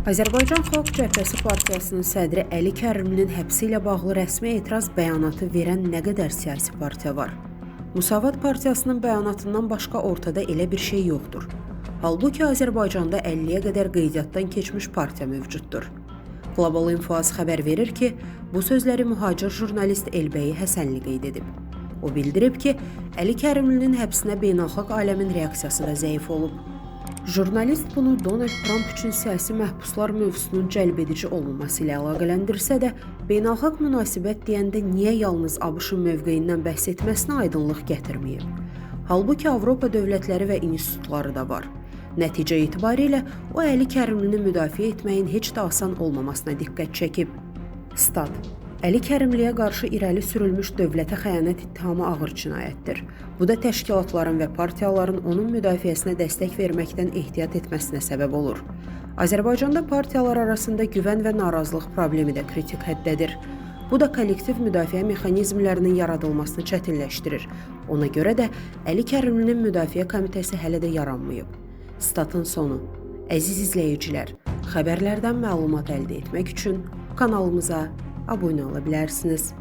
Azərbaycan Xalq Cəbhəsi Partiyasının sədri Əli Kərimlinin həbsi ilə bağlı rəsmi etiraz bəyanatı verən nə qədər siyasi partiya var? Müsavat Partiyasının bəyanatından başqa ortada elə bir şey yoxdur. Halbuki Azərbaycanda 50-yə qədər qeydiyyatdan keçmiş partiya mövcuddur. Qlobal İnfoaz xəbər verir ki, bu sözləri mühacir jurnalist Elbəyi Həsənli qeyd edib. O bildirib ki, Əli Kərimlinin həbsinə beynəlxalq aləmin reaksiyası da zəif olub. Jurnalist bunu Donald Trump üçün siyasi məhbuslar mövzusunun cəlbedici olmaması ilə əlaqələndirsə də, beynəlxalq münasibət deyəndə niyə yalnız ABŞ-ın mövqeyindən bəhs etməsinə aydınlıq gətirməyib? Halbuki Avropa dövlətləri və institutları da var. Nəticə etibarilə o Əli Kərimlini müdafiə etməyin heç də asan olmamasına diqqət çəkib. Stat: Əli Kərimliyə qarşı irəli sürülmüş dövlətə xəyanət ittihamı ağır cinayətdir. Bu da təşkilatların və partiyaların onun müdafiəsinə dəstək verməkdən ehtiyat etməsinə səbəb olur. Azərbaycanda partiyalar arasında güvən və narazılıq problemi də kritik həddədir. Bu da kollektiv müdafiə mexanizmlərinin yaradılmasını çətinləşdirir. Ona görə də Əli Kərimlinin müdafiə komitəsi hələ də yaranmayıb. Statın sonu. Əziz izləyicilər, xəbərlərdən məlumat əldə etmək üçün kanalımıza abunə ola bilərsiniz.